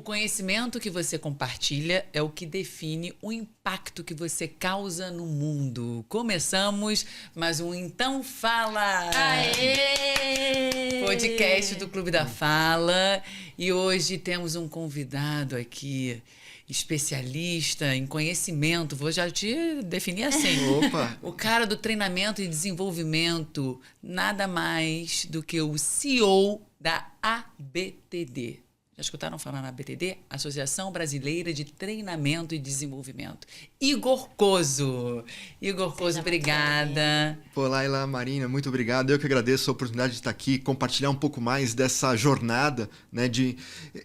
conhecimento que você compartilha é o que define o impacto que você causa no mundo. Começamos mais um Então Fala! Aê! Podcast do Clube da Fala. E hoje temos um convidado aqui, especialista em conhecimento. Vou já te definir assim. Opa! O cara do treinamento e desenvolvimento, nada mais do que o CEO da ABTD. Já escutaram falar na ABTD? Associação Brasileira de Treinamento e Desenvolvimento. Igor Coso. Igor Coso, obrigada. Pô, Laila, Marina, muito obrigado. Eu que agradeço a oportunidade de estar aqui, compartilhar um pouco mais dessa jornada, né?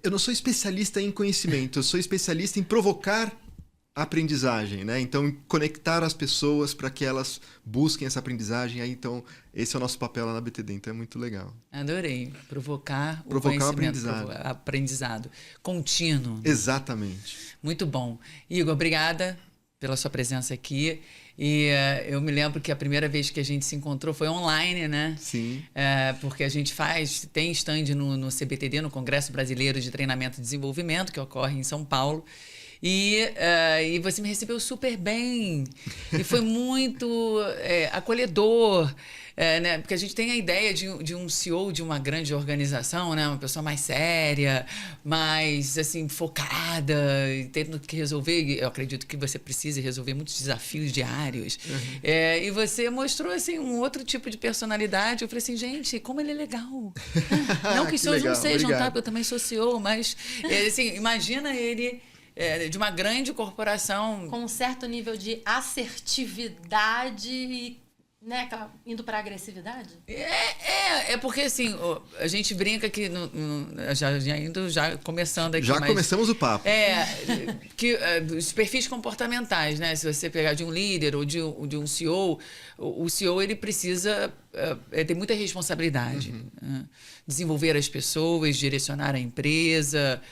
Eu não sou especialista em conhecimento, eu sou especialista em provocar aprendizagem, né? Então, conectar as pessoas para que elas busquem essa aprendizagem. Aí, então, esse é o nosso papel lá na BTD, então é muito legal. Adorei. Provocar o aprendizado contínuo. Exatamente. Muito bom. Igor, obrigada pela sua presença aqui. E eu me lembro que a primeira vez que a gente se encontrou foi online, né? Sim. Porque a gente tem stand no CBTD, no Congresso Brasileiro de Treinamento e Desenvolvimento, que ocorre em São Paulo. E você me recebeu super bem. E foi muito acolhedor. Né? Porque a gente tem a ideia de um CEO de uma grande organização, né? Uma pessoa mais séria, mais assim, focada, tendo que resolver. Eu acredito que você precise resolver muitos desafios diários. Uhum. E você mostrou assim, um outro tipo de personalidade. Eu falei assim, gente, como ele é legal. Não que CEOs não sejam, tá? Porque eu também sou CEO, mas assim, imagina ele... de uma grande corporação. Com um certo nível de assertividade, né? Indo para agressividade? É porque assim, a gente brinca que já começando aqui. Já começamos o papo. Que os perfis comportamentais, né? Se você pegar de um líder ou de um CEO, o CEO ele precisa ter muita responsabilidade. Né? Desenvolver as pessoas, direcionar a empresa.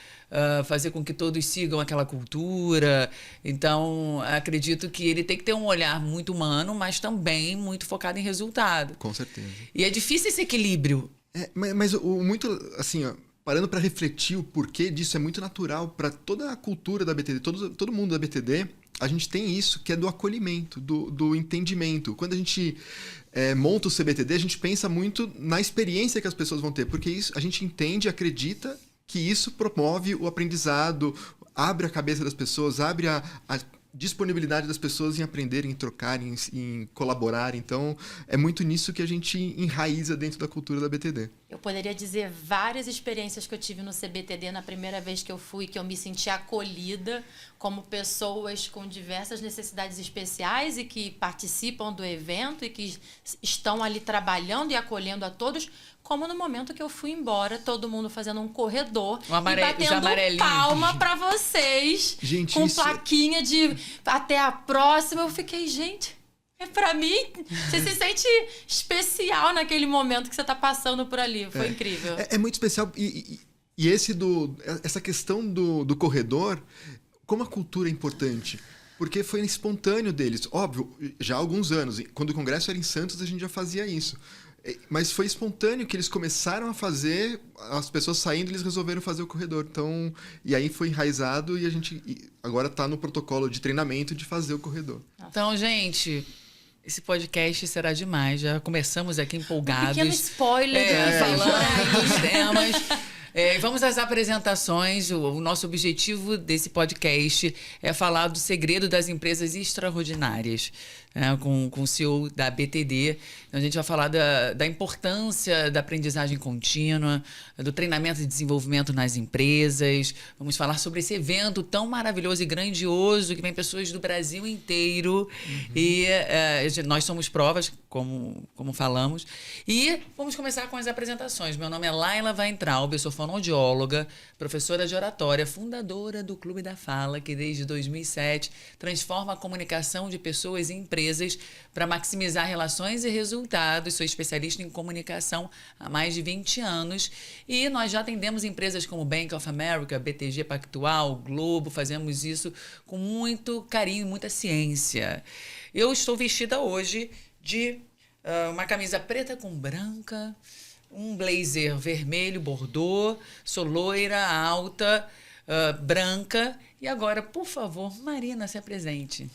Fazer com que todos sigam aquela cultura. Então, acredito que ele tem que ter um olhar muito humano, mas também muito focado em resultado. Com certeza. E é difícil esse equilíbrio. Mas muito, assim, ó, parando para refletir o porquê disso, é muito natural para toda a cultura da BTD, todo mundo da BTD, a gente tem isso, que é do acolhimento, do entendimento. Quando a gente monta o CBTD, a gente pensa muito na experiência que as pessoas vão ter, porque isso a gente entende, acredita que isso promove o aprendizado, abre a cabeça das pessoas, abre a disponibilidade das pessoas em aprender, em trocar, em colaborar. Então, é muito nisso que a gente enraiza dentro da cultura da BTD. Eu poderia dizer várias experiências que eu tive no CBTD na primeira vez que eu fui, que eu me senti acolhida como pessoas com diversas necessidades especiais e que participam do evento e que estão ali trabalhando e acolhendo a todos, como no momento que eu fui embora, todo mundo fazendo um corredor e batendo palma para vocês, gente, com plaquinha de até a próxima. Eu fiquei, gente... Pra mim, você se sente especial naquele momento que você tá passando por ali. Foi incrível. É muito especial. E essa questão do corredor, como a cultura é importante. Porque foi espontâneo deles. Óbvio, já há alguns anos. Quando o congresso era em Santos, a gente já fazia isso. Mas foi espontâneo que eles começaram a fazer, as pessoas saindo, eles resolveram fazer o corredor. Então, e aí foi enraizado e a gente agora está no protocolo de treinamento de fazer o corredor. Então, gente... Esse podcast será demais. Já começamos aqui empolgados. Um pequeno spoiler. Falando dos temas. Vamos às apresentações. O nosso objetivo desse podcast é falar do segredo das empresas extraordinárias, né, com o CEO da BTD. Então, a gente vai falar da importância da aprendizagem contínua, do treinamento e desenvolvimento nas empresas. Vamos falar sobre esse evento tão maravilhoso e grandioso que vem pessoas do Brasil inteiro. Uhum. E nós somos provas, como falamos. E vamos começar com as apresentações. Meu nome é Laila Weintraub, eu sou fonoaudióloga, professora de oratória, fundadora do Clube da Fala, que desde 2007 transforma a comunicação de pessoas e empresas para maximizar relações e resultados. Sou especialista em comunicação há mais de 20 anos e nós já atendemos empresas como Bank of America, BTG Pactual, Globo, fazemos isso com muito carinho e muita ciência. Eu estou vestida hoje de uma camisa preta com branca, um blazer vermelho, bordô, sou loira, alta, branca. E agora, por favor, Marina, se apresente.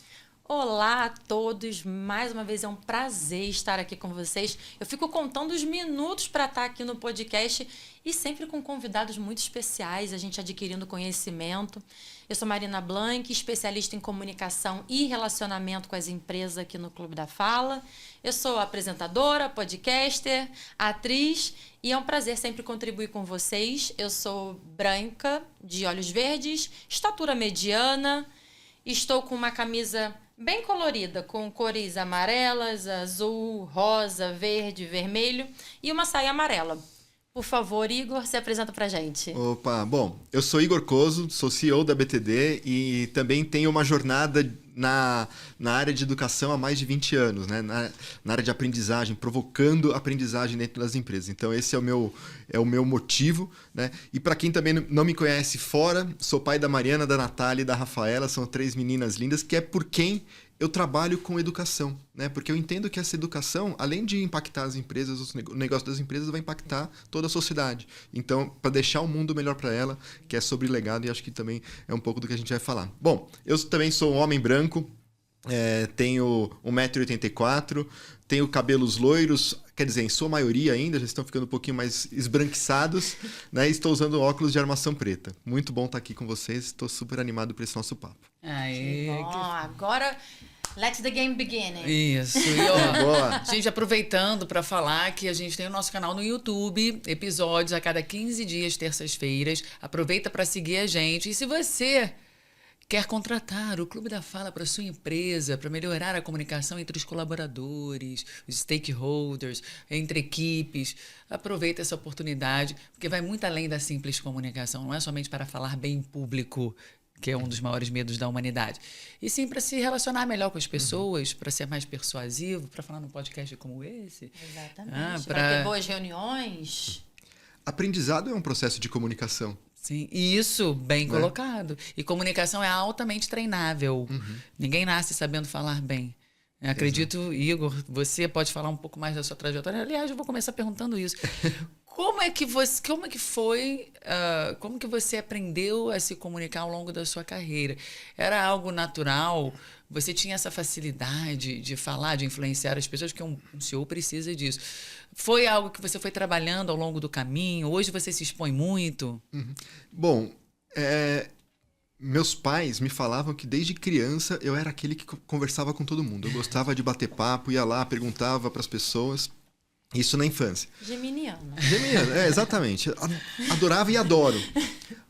Olá a todos, mais uma vez é um prazer estar aqui com vocês. Eu fico contando os minutos para estar aqui no podcast e sempre com convidados muito especiais, a gente adquirindo conhecimento. Eu sou Marina Blanc, especialista em comunicação e relacionamento com as empresas aqui no Clube da Fala. Eu sou apresentadora, podcaster, atriz e é um prazer sempre contribuir com vocês. Eu sou branca, de olhos verdes, estatura mediana, estou com uma camisa bem colorida, com cores amarelas, azul, rosa, verde, vermelho e uma saia amarela. Por favor, Igor, se apresenta pra gente. Opa, bom, eu sou Igor Coso, sou CEO da BTD e também tenho uma jornada na área de educação há mais de 20 anos, né? Na área de aprendizagem, provocando aprendizagem dentro das empresas. Então esse é o meu motivo, né? E para quem também não me conhece fora, sou pai da Mariana, da Natália e da Rafaela, são 3 meninas lindas, que é por quem eu trabalho com educação, né? Porque eu entendo que essa educação, além de impactar as empresas, o negócio das empresas vai impactar toda a sociedade. Então, para deixar o mundo melhor para ela, que é sobre legado, e acho que também é um pouco do que a gente vai falar. Bom, eu também sou um homem branco, tenho 1,84 m, tenho cabelos loiros, quer dizer, em sua maioria ainda, já estão ficando um pouquinho mais esbranquiçados, né? E estou usando óculos de armação preta. Muito bom estar aqui com vocês, estou super animado para esse nosso papo. Aê, bom, agora let the game begin. Isso. E ó, gente, aproveitando para falar que a gente tem o nosso canal no YouTube, episódios a cada 15 dias, terças-feiras. Aproveita para seguir a gente. E se você quer contratar o Clube da Fala para sua empresa, para melhorar a comunicação entre os colaboradores, os stakeholders, entre equipes, aproveita essa oportunidade, porque vai muito além da simples comunicação. Não é somente para falar bem em público, que é um dos maiores medos da humanidade. E sim para se relacionar melhor com as pessoas, para ser mais persuasivo, para falar num podcast como esse. Exatamente. Para ter boas reuniões. Aprendizado é um processo de comunicação. Sim, isso, bem colocado. E comunicação é altamente treinável. Ninguém nasce sabendo falar bem. Eu acredito, Igor, você pode falar um pouco mais da sua trajetória. Aliás, eu vou começar perguntando isso. Como que você aprendeu a se comunicar ao longo da sua carreira? Era algo natural? Você tinha essa facilidade de falar, de influenciar as pessoas? Porque um CEO precisa disso. Foi algo que você foi trabalhando ao longo do caminho? Hoje você se expõe muito? Bom, meus pais me falavam que desde criança eu era aquele que conversava com todo mundo. Eu gostava de bater papo, ia lá, perguntava para as pessoas. Isso na infância. Geminiano, exatamente. Adorava e adoro.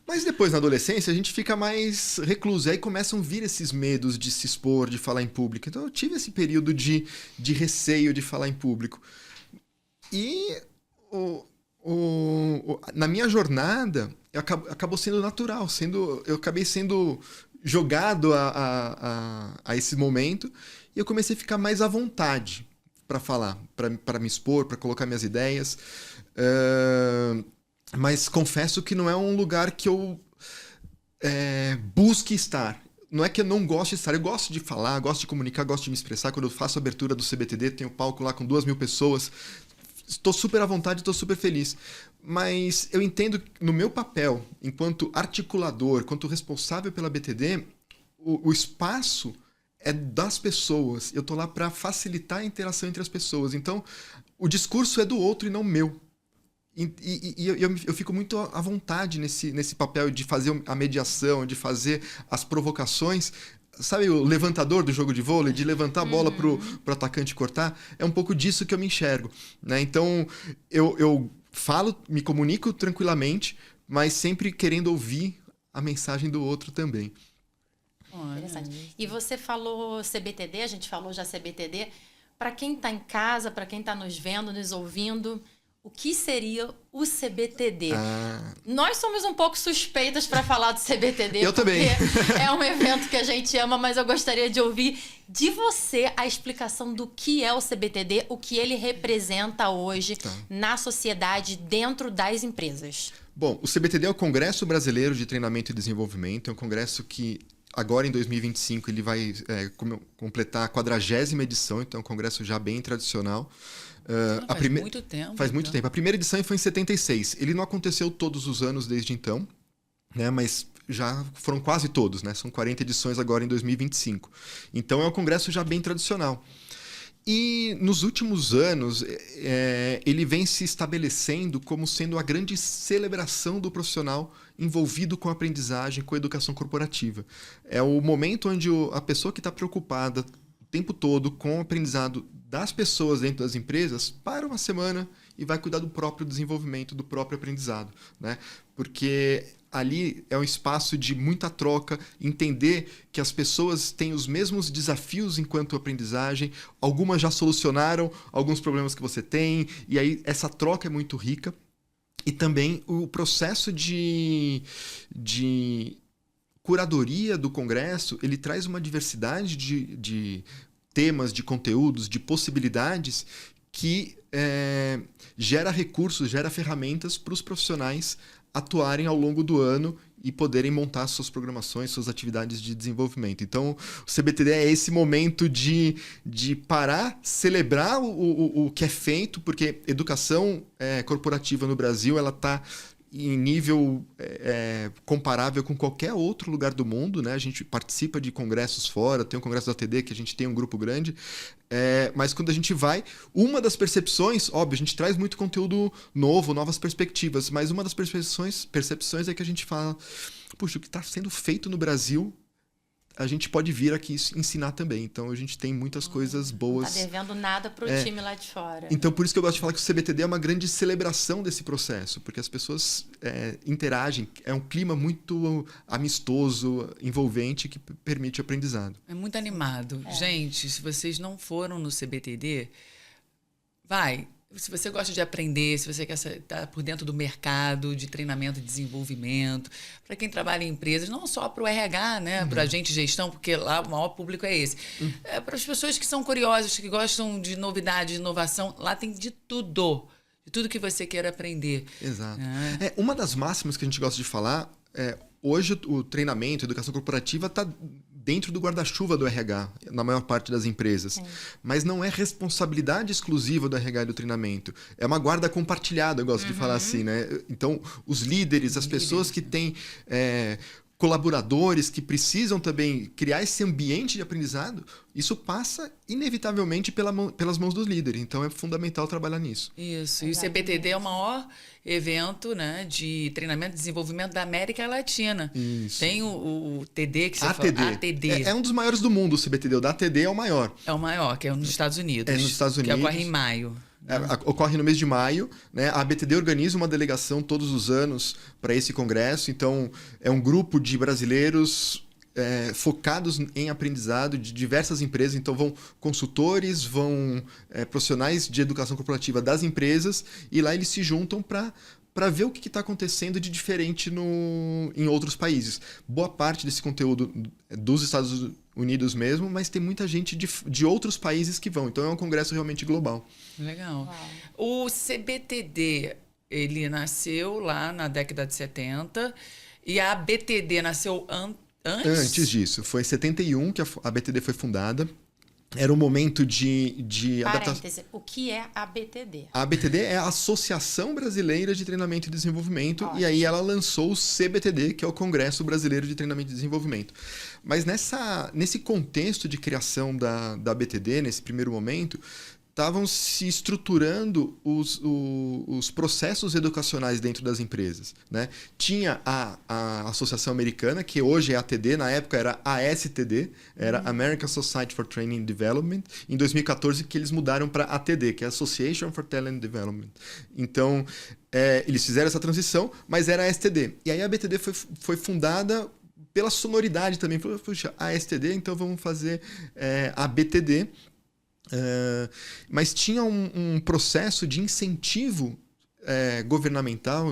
Mas depois, na adolescência, a gente fica mais recluso. Aí começam a vir esses medos de se expor, de falar em público. Então eu tive esse período de receio de falar em público. E na minha jornada, acabou sendo natural. Eu acabei sendo jogado a esse momento. E eu comecei a ficar mais à vontade para falar, para me expor, para colocar minhas ideias. Mas confesso que não é um lugar que eu busque estar. Não é que eu não gosto de estar, eu gosto de falar, gosto de comunicar, gosto de me expressar. Quando eu faço a abertura do CBTD, tenho palco lá com 2.000 pessoas. Estou super à vontade, estou super feliz. Mas eu entendo que no meu papel, enquanto articulador, enquanto responsável pela BTD, o espaço é das pessoas. Eu estou lá para facilitar a interação entre as pessoas. Então, o discurso é do outro e não meu. E eu fico muito à vontade nesse papel de fazer a mediação, de fazer as provocações. Sabe o levantador do jogo de vôlei? De levantar a bola pro atacante cortar? É um pouco disso que eu me enxergo, né? Então, eu falo, me comunico tranquilamente, mas sempre querendo ouvir a mensagem do outro também. Interessante. E você falou CBTD, a gente falou já CBTD. Para quem está em casa, para quem está nos vendo, nos ouvindo, o que seria o CBTD? Nós somos um pouco suspeitas para falar do CBTD. Eu também. É um evento que a gente ama, mas eu gostaria de ouvir de você a explicação do que é o CBTD, o que ele representa hoje na sociedade, dentro das empresas. Bom, o CBTD é o Congresso Brasileiro de Treinamento e Desenvolvimento. É um congresso que agora, em 2025, ele vai completar a 40ª edição. Então, é um congresso já bem tradicional. Faz muito tempo. Faz muito tempo. A primeira edição foi em 76. Ele não aconteceu todos os anos desde então. né? Mas já foram quase todos, né? São 40 edições agora em 2025. Então é um congresso já bem tradicional. E nos últimos anos, ele vem se estabelecendo como sendo a grande celebração do profissional envolvido com aprendizagem, com educação corporativa. É o momento onde a pessoa que está preocupada o tempo todo com o aprendizado das pessoas dentro das empresas para uma semana e vai cuidar do próprio desenvolvimento, do próprio aprendizado, né? Porque ali é um espaço de muita troca, entender que as pessoas têm os mesmos desafios enquanto aprendizagem, algumas já solucionaram alguns problemas que você tem, e aí essa troca é muito rica. E também o processo de curadoria do congresso, ele traz uma diversidade de temas, de conteúdos, de possibilidades que gera recursos, gera ferramentas para os profissionais atuarem ao longo do ano e poderem montar suas programações, suas atividades de desenvolvimento. Então, o CBTD é esse momento de parar, celebrar o que é feito, porque educação corporativa no Brasil ela está em nível comparável com qualquer outro lugar do mundo, né? A gente participa de congressos fora, tem um congresso da ATD que a gente tem um grupo grande, mas quando a gente vai, uma das percepções, óbvio, a gente traz muito conteúdo novo, novas perspectivas, mas uma das percepções é que a gente fala, puxa, o que está sendo feito no Brasil, a gente pode vir aqui ensinar também. Então, a gente tem muitas coisas boas. Não está devendo nada para o time lá de fora. Então, por isso que eu gosto de falar que o CBTD é uma grande celebração desse processo, porque as pessoas interagem. É um clima muito amistoso, envolvente, que permite o aprendizado. É muito animado. Gente, se vocês não foram no CBTD, vai. Se você gosta de aprender, se você quer estar por dentro do mercado de treinamento e desenvolvimento, para quem trabalha em empresas, não só para o RH, né? Para a gente gestão, porque lá o maior público é esse. Para as pessoas que são curiosas, que gostam de novidade, de inovação, lá tem de tudo. De tudo que você queira aprender. Exato. Uma das máximas que a gente gosta de falar hoje o treinamento, a educação corporativa está dentro do guarda-chuva do RH, na maior parte das empresas. Mas não é responsabilidade exclusiva do RH e do treinamento. É uma guarda compartilhada, eu gosto de falar assim, né? Então, os líderes, as pessoas que têm colaboradores que precisam também criar esse ambiente de aprendizado, isso passa inevitavelmente pelas mãos dos líderes. Então, é fundamental trabalhar nisso. Isso. E o CBTD é o maior evento, né, de treinamento e desenvolvimento da América Latina. Isso. Tem o TD que você ATD. fala. ATD. É um dos maiores do mundo, o CBTD. O da ATD é o maior. É o maior, que é nos Estados Unidos. Nos Estados Unidos. Que ocorre em maio. Ocorre no mês de maio, né? A ABTD organiza uma delegação todos os anos para esse congresso. Então, é um grupo de brasileiros focados em aprendizado de diversas empresas. Então, vão consultores, vão profissionais de educação corporativa das empresas e lá eles se juntam para ver o que está acontecendo de diferente em outros países. Boa parte desse conteúdo dos Estados Unidos mesmo, mas tem muita gente de outros países que vão. Então, é um congresso realmente global. Legal. Uau. O CBTD, ele nasceu lá na década de 70 e a ABTD nasceu antes? Antes disso. Foi em 71 que a ABTD foi fundada. Era um momento de adaptação. Parêntese, o que é a ABTD? A ABTD é a Associação Brasileira de Treinamento e Desenvolvimento. Ótimo. E aí ela lançou o CBTD, que é o Congresso Brasileiro de Treinamento e Desenvolvimento. Mas nesse contexto de criação da ABTD, nesse primeiro momento, estavam se estruturando os processos educacionais dentro das empresas, né? Tinha a Associação Americana, que hoje é a ATD, na época era a ASTD, era American Society for Training and Development, em 2014 que eles mudaram para a ATD, que é a Association for Talent Development. Então, eles fizeram essa transição, mas era a ASTD. E aí a ABTD foi fundada pela sonoridade também. Puxa, a ASTD, então vamos fazer a ABTD. Mas tinha um processo de incentivo governamental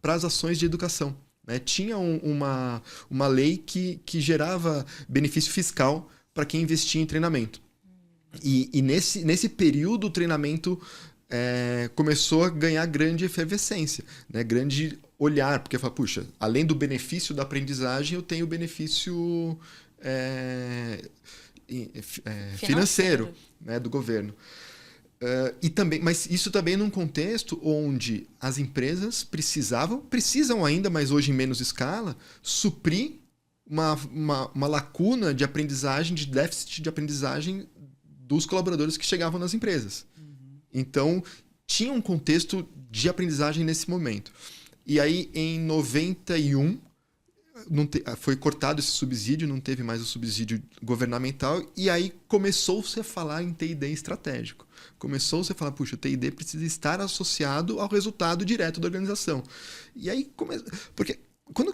para as ações de educação, né? Tinha uma lei que gerava benefício fiscal para quem investia em treinamento. E nesse período o treinamento começou a ganhar grande efervescência, né? Grande olhar, porque fala, puxa, além do benefício da aprendizagem, eu tenho o benefício financeiro, né, do governo. Mas isso também num contexto onde as empresas precisam ainda, mas hoje em menos escala, suprir uma lacuna de aprendizagem, de déficit de aprendizagem dos colaboradores que chegavam nas empresas. Então, tinha um contexto de aprendizagem nesse momento. E aí, em 91, foi cortado esse subsídio, não teve mais o subsídio governamental, e aí começou-se a falar em T&D estratégico. Começou-se a falar, puxa, o T&D precisa estar associado ao resultado direto da organização. E aí, porque quando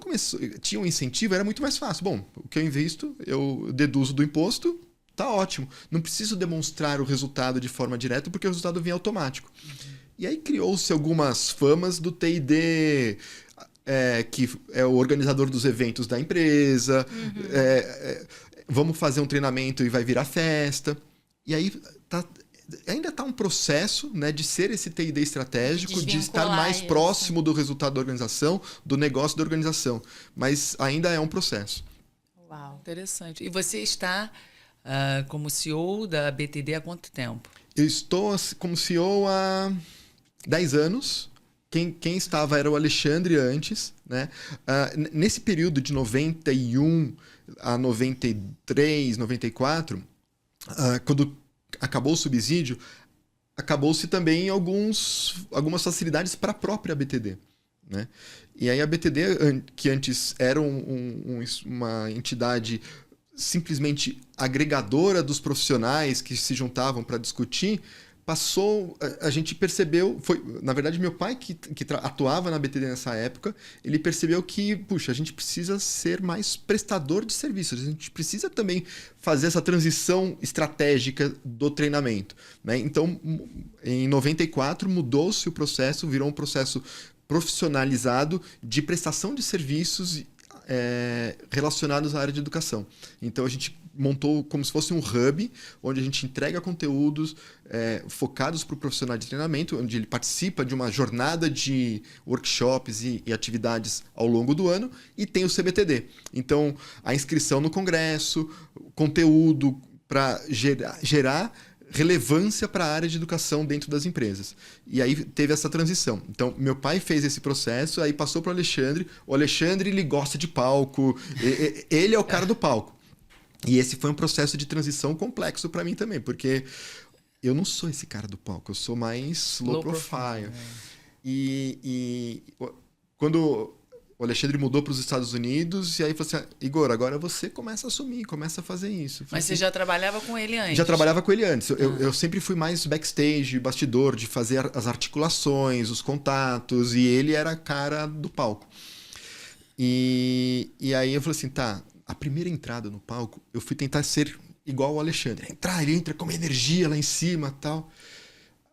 tinha um incentivo, era muito mais fácil. Bom, o que eu invisto, eu deduzo do imposto, tá ótimo. Não preciso demonstrar o resultado de forma direta, porque o resultado vem automático. E aí criou-se algumas famas do T&D... que é o organizador dos eventos da empresa, vamos fazer um treinamento e vai virar festa. E aí ainda está um processo, né, de ser esse T&D estratégico, de estar mais próximo do resultado da organização, do negócio da organização. Mas ainda é um processo. Uau, interessante. E você está como CEO da BTD há quanto tempo? Eu estou como CEO há 10 anos. Quem estava era o Alexandre antes, né? Nesse período de 91 a 93, 94, quando acabou o subsídio, acabou-se também algumas facilidades para a própria BTD, né? E aí a BTD, que antes era uma entidade simplesmente agregadora dos profissionais que se juntavam para discutir, a gente percebeu, na verdade meu pai que atuava na BTD nessa época, ele percebeu que, puxa, a gente precisa ser mais prestador de serviços, a gente precisa também fazer essa transição estratégica do treinamento, né? Então, em 94 mudou-se o processo, virou um processo profissionalizado de prestação de serviços relacionados à área de educação. Então a gente montou como se fosse um hub, onde a gente entrega conteúdos focados para o profissional de treinamento, onde ele participa de uma jornada de workshops e atividades ao longo do ano, e tem o CBTD. Então, a inscrição no congresso, conteúdo para gerar relevância para a área de educação dentro das empresas. E aí teve essa transição. Então, meu pai fez esse processo, aí passou para o Alexandre. O Alexandre, ele gosta de palco, ele é o cara do palco. E esse foi um processo de transição complexo para mim também, porque eu não sou esse cara do palco, eu sou mais low profile. E quando o Alexandre mudou para os Estados Unidos, e aí falou assim, Igor, agora você começa a assumir, começa a fazer isso. Mas você já trabalhava com ele antes? Já trabalhava com ele antes. Eu sempre fui mais backstage, bastidor, de fazer as articulações, os contatos, e ele era a cara do palco. E aí eu falei assim, tá, a primeira entrada no palco, eu fui tentar ser igual ao Alexandre. Ele entra com uma energia lá em cima e tal.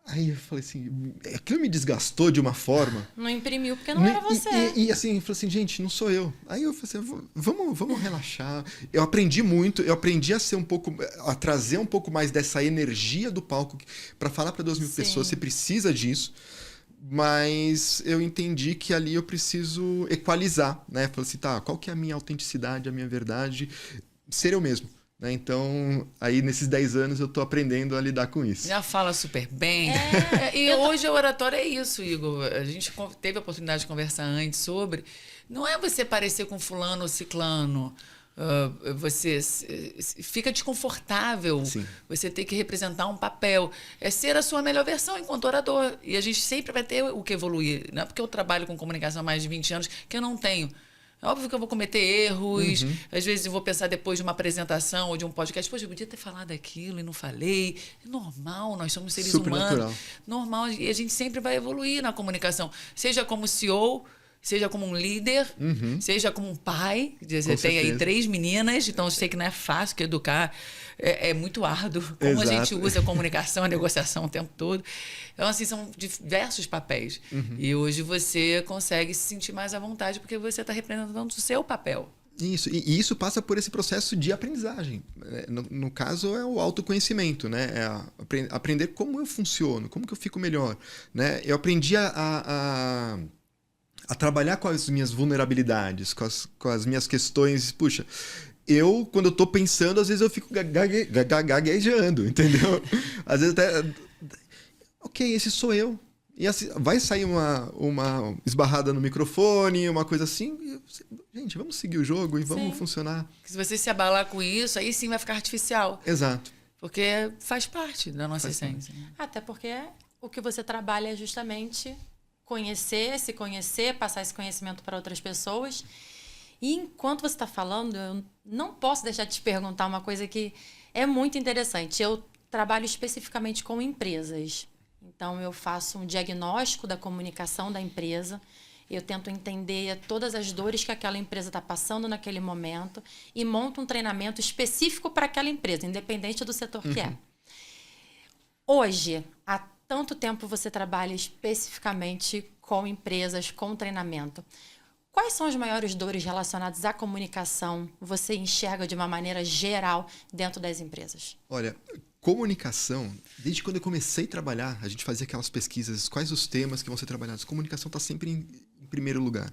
Aí eu falei assim, aquilo me desgastou de uma forma. Não imprimiu porque não era você. E assim, eu falei assim, gente, não sou eu. Aí eu falei assim, vamos relaxar. Eu aprendi muito, eu aprendi a trazer um pouco mais dessa energia do palco para falar para 2.000 pessoas, você precisa disso. Mas eu entendi que ali eu preciso equalizar, né? Falei assim, tá, qual que é a minha autenticidade, a minha verdade? Ser eu mesmo. Né? Então, aí nesses 10 anos eu tô aprendendo a lidar com isso. Já fala super bem. E hoje a oratória é isso, Igor. A gente teve a oportunidade de conversar antes sobre... Não é você parecer com fulano ou ciclano. Você fica desconfortável. Sim. Você tem que representar um papel. É ser a sua melhor versão enquanto orador. E a gente sempre vai ter o que evoluir. Não é porque eu trabalho com comunicação há mais de 20 anos que eu não tenho. É óbvio que eu vou cometer erros. Às vezes eu vou pensar depois de uma apresentação ou de um podcast, poxa, eu podia ter falado aquilo e não falei. É normal, nós somos seres Super humanos. natural. Normal. E a gente sempre vai evoluir na comunicação. Seja como CEO, seja como um líder, seja como um pai. Você tem aí 3 meninas, então eu sei que não é fácil, que educar é muito árduo. Como a gente usa a comunicação, a negociação o tempo todo. Então, assim, são diversos papéis. E hoje você consegue se sentir mais à vontade porque você está representando o seu papel. Isso, e isso passa por esse processo de aprendizagem. No caso, é o autoconhecimento, né? É aprender como eu funciono, como que eu fico melhor. Né? Eu aprendi a trabalhar com as minhas vulnerabilidades, com as minhas questões. Puxa, quando eu tô pensando, às vezes eu fico gaguejando, entendeu? Às vezes até... ok, esse sou eu. E assim, vai sair uma esbarrada no microfone, uma coisa assim. Gente, vamos seguir o jogo e vamos funcionar. Se você se abalar com isso, aí sim vai ficar artificial. Exato. Porque faz parte da nossa essência. Até porque o que você trabalha é justamente se conhecer, passar esse conhecimento para outras pessoas. E enquanto você está falando, eu não posso deixar de te perguntar uma coisa que é muito interessante. Eu trabalho especificamente com empresas. Então, eu faço um diagnóstico da comunicação da empresa, eu tento entender todas as dores que aquela empresa está passando naquele momento e monto um treinamento específico para aquela empresa, independente do setor que é. Hoje, há tanto tempo você trabalha especificamente com empresas, com treinamento. Quais são as maiores dores relacionadas à comunicação você enxerga de uma maneira geral dentro das empresas? Olha, comunicação, desde quando eu comecei a trabalhar, a gente fazia aquelas pesquisas, quais os temas que vão ser trabalhados. Comunicação está sempre em primeiro lugar.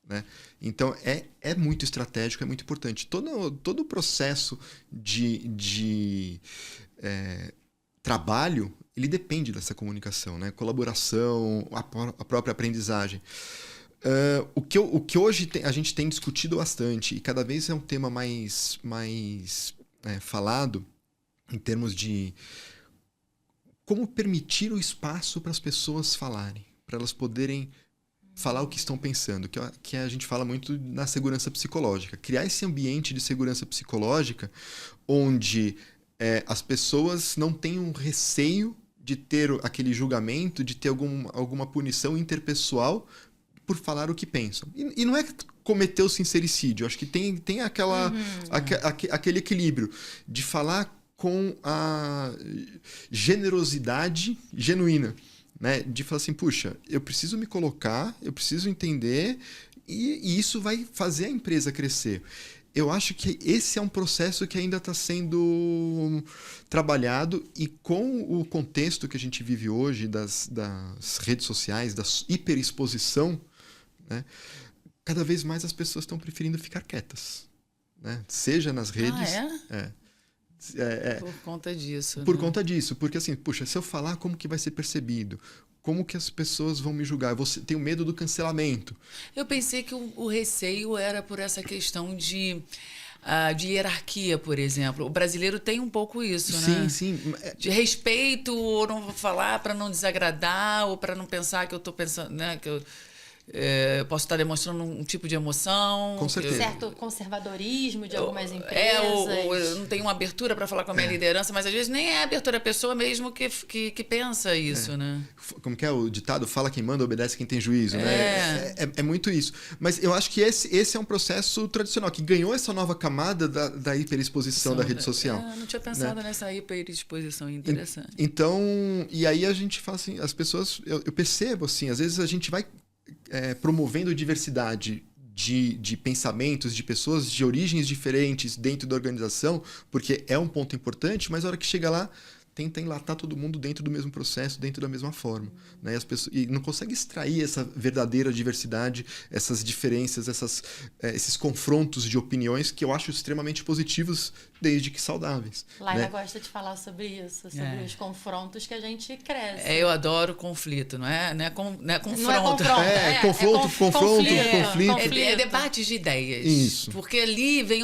Né? Então, é muito estratégico, é muito importante. Todo o processo de trabalho, ele depende dessa comunicação, né? Colaboração, a própria aprendizagem. O que hoje a gente tem discutido bastante, e cada vez é um tema mais falado, em termos de como permitir o espaço para as pessoas falarem, para elas poderem falar o que estão pensando, que a gente fala muito na segurança psicológica. Criar esse ambiente de segurança psicológica onde as pessoas não tenham receio de ter aquele julgamento, de ter alguma punição interpessoal por falar o que pensam. E não é cometer o sincericídio, acho que tem aquele equilíbrio de falar com a generosidade genuína, né? De falar assim, puxa, eu preciso me colocar, eu preciso entender e isso vai fazer a empresa crescer. Eu acho que esse é um processo que ainda está sendo trabalhado e com o contexto que a gente vive hoje das redes sociais, da hiperexposição, né? Cada vez mais as pessoas estão preferindo ficar quietas, né? Seja nas redes... Por conta disso. Por conta disso. Porque assim, puxa, se eu falar, como que vai ser percebido? Como que as pessoas vão me julgar? Eu tenho medo do cancelamento. Eu pensei que o receio era por essa questão de hierarquia, por exemplo. O brasileiro tem um pouco isso, né? Sim. De respeito, ou não vou falar para não desagradar, ou para não pensar que eu estou pensando, né? Que eu posso estar demonstrando um tipo de emoção. Com certeza. Certo conservadorismo de algumas empresas. Ou eu não tenho uma abertura para falar com a minha liderança, mas às vezes nem é abertura, a pessoa mesmo que pensa isso, né? Como que é o ditado? Fala quem manda, obedece quem tem juízo, né? É muito isso. Mas eu acho que esse é um processo tradicional, que ganhou essa nova camada da hiperexposição da rede social. Não tinha pensado nessa hiperexposição, interessante. Então, e aí a gente fala assim, as pessoas, eu percebo assim, às vezes a gente vai promovendo diversidade de pensamentos, de pessoas de origens diferentes dentro da organização, porque é um ponto importante, mas a hora que chega lá, tenta enlatar todo mundo dentro do mesmo processo, dentro da mesma forma. Né? E não consegue extrair essa verdadeira diversidade, essas diferenças, esses confrontos de opiniões que eu acho extremamente positivos, desde que saudáveis. Laila gosta de falar sobre isso, sobre os confrontos que a gente cresce. Eu adoro conflito, não é confronto. Não é confronto. Conflito. É debates de ideias. Isso. Porque ali vem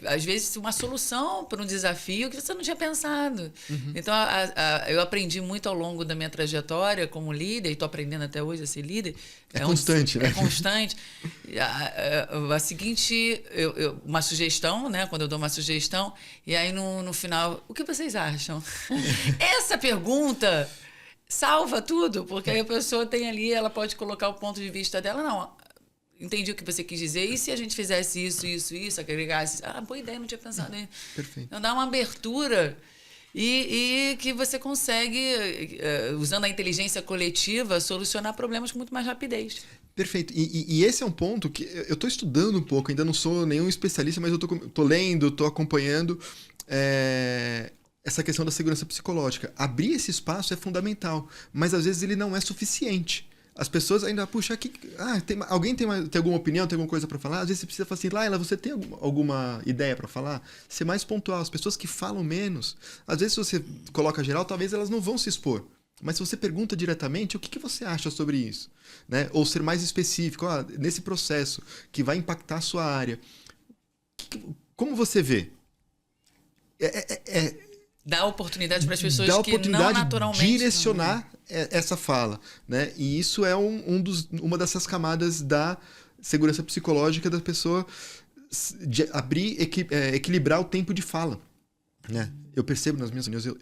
às vezes, uma solução para um desafio que você não tinha pensado. Então, eu aprendi muito ao longo da minha trajetória como líder, e estou aprendendo até hoje a ser líder. Constante, né? É constante. A seguinte, uma sugestão, né? Quando eu dou uma sugestão, e aí no final, o que vocês acham? Essa pergunta salva tudo, porque aí a pessoa tem ali, ela pode colocar o ponto de vista dela. Não, entendi o que você quis dizer. E se a gente fizesse isso, agregasse... boa ideia, não tinha pensado nisso. Perfeito. Então, dá uma abertura e que você consegue, usando a inteligência coletiva, solucionar problemas com muito mais rapidez. Perfeito. E esse é um ponto que eu estou estudando um pouco, ainda não sou nenhum especialista, mas eu estou lendo, estou acompanhando essa questão da segurança psicológica. Abrir esse espaço é fundamental, mas às vezes ele não é suficiente. As pessoas ainda, puxa, alguém tem alguma opinião, tem alguma coisa para falar? Às vezes você precisa falar assim, Laila, você tem alguma ideia para falar? Ser mais pontual. As pessoas que falam menos, às vezes se você coloca geral, talvez elas não vão se expor. Mas se você pergunta diretamente, o que você acha sobre isso? Né? Ou ser mais específico, nesse processo que vai impactar a sua área, como você vê? Dá oportunidade para as pessoas dá que oportunidade não naturalmente... de direcionar essa fala. Né? E isso é uma dessas camadas da segurança psicológica da pessoa, de equilibrar o tempo de fala. Né? Eu percebo nas minhas reuniões,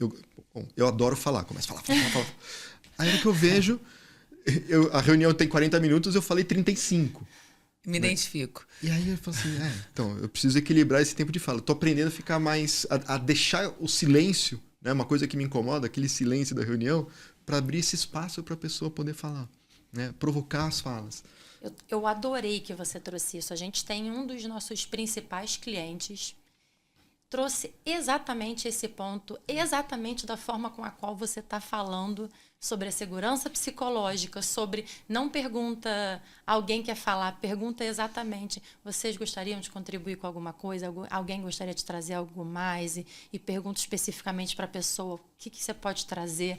eu adoro falar, começo a falar. Aí o que eu vejo, a reunião tem 40 minutos, eu falei 35. Me identifico. E aí eu falo assim, então, eu preciso equilibrar esse tempo de fala. Tô aprendendo a ficar mais, a deixar o silêncio, né? Uma coisa que me incomoda, aquele silêncio da reunião, para abrir esse espaço para a pessoa poder falar, né? Provocar as falas. Eu adorei que você trouxe isso. A gente tem um dos nossos principais clientes, trouxe exatamente esse ponto, exatamente da forma com a qual você está falando sobre a segurança psicológica, sobre não pergunta, alguém quer falar, pergunta exatamente, vocês gostariam de contribuir com alguma coisa, alguém gostaria de trazer algo mais e pergunta especificamente para a pessoa o que você pode trazer.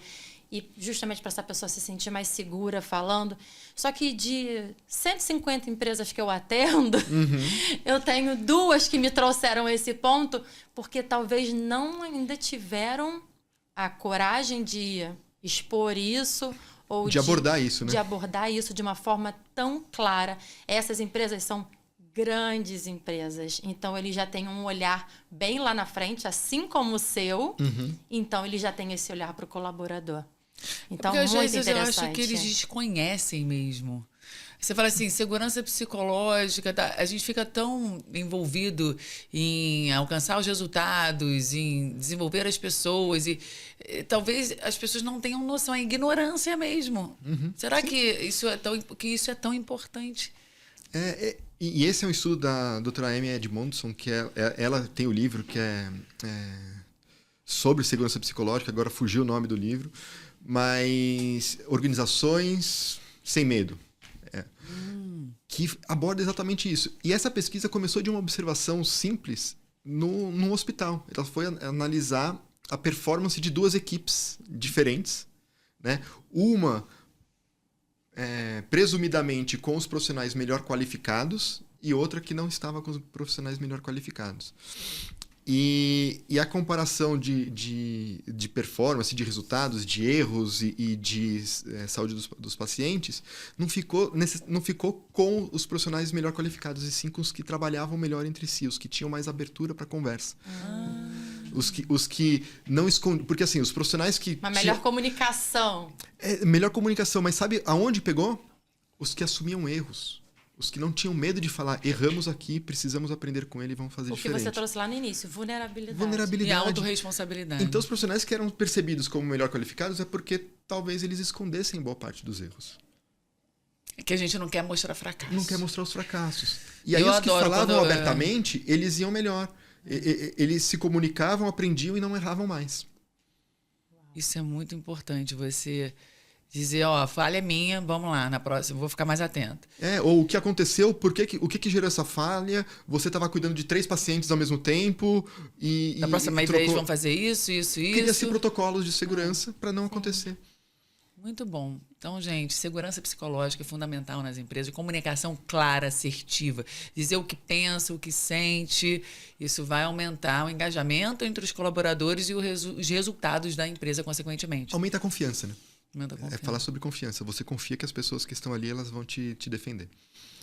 E justamente para essa pessoa se sentir mais segura falando. Só que de 150 empresas que eu atendo, eu tenho 2 que me trouxeram esse ponto, porque talvez não ainda tiveram a coragem de expor isso ou de abordar isso, né? De abordar isso de uma forma tão clara. Essas empresas são grandes empresas, então ele já tem um olhar bem lá na frente, assim como o seu, então ele já tem esse olhar para o colaborador. Então, porque às muito vezes interessante. eu acho que eles desconhecem mesmo. Você fala assim, segurança psicológica, a gente fica tão envolvido em alcançar os resultados, em desenvolver as pessoas e talvez as pessoas não tenham noção, é ignorância mesmo. Será que isso é tão importante? E esse é um estudo da doutora Amy Edmondson, que ela tem o livro que é sobre segurança psicológica, agora fugiu o nome do livro, mas Organizações Sem Medo, que aborda exatamente isso. E essa pesquisa começou de uma observação simples num hospital. Ela foi analisar a performance de 2 equipes diferentes, né? Uma presumidamente com os profissionais melhor qualificados e outra que não estava com os profissionais melhor qualificados. E a comparação de performance, de resultados, de erros e de saúde dos pacientes não ficou com os profissionais melhor qualificados, e sim com os que trabalhavam melhor entre si, os que tinham mais abertura para conversa. Os que não escondem... Porque assim, os profissionais que... Uma melhor comunicação. Melhor comunicação, mas sabe aonde pegou? Os que assumiam erros. Os que não tinham medo de falar, erramos aqui, precisamos aprender com ele e vamos fazer diferente. O que você trouxe lá no início, vulnerabilidade. E autorresponsabilidade. Então, os profissionais que eram percebidos como melhor qualificados é porque talvez eles escondessem boa parte dos erros. É que a gente não quer mostrar fracasso. Não quer mostrar os fracassos. E aí os que falavam abertamente, eles iam melhor. Eles se comunicavam, aprendiam e não erravam mais. Isso é muito importante, você... dizer, falha é minha, vamos lá, na próxima, vou ficar mais atento. Ou o que aconteceu, o que gerou essa falha, você estava cuidando de 3 pacientes ao mesmo tempo e... Na próxima vez vão fazer isso. Cria-se protocolos de segurança para não acontecer. Muito bom. Então, gente, segurança psicológica é fundamental nas empresas, comunicação clara, assertiva, dizer o que pensa, o que sente, isso vai aumentar o engajamento entre os colaboradores e os resultados da empresa, consequentemente. Aumenta a confiança, né? É falar sobre confiança. Você confia que as pessoas que estão ali, elas vão te defender.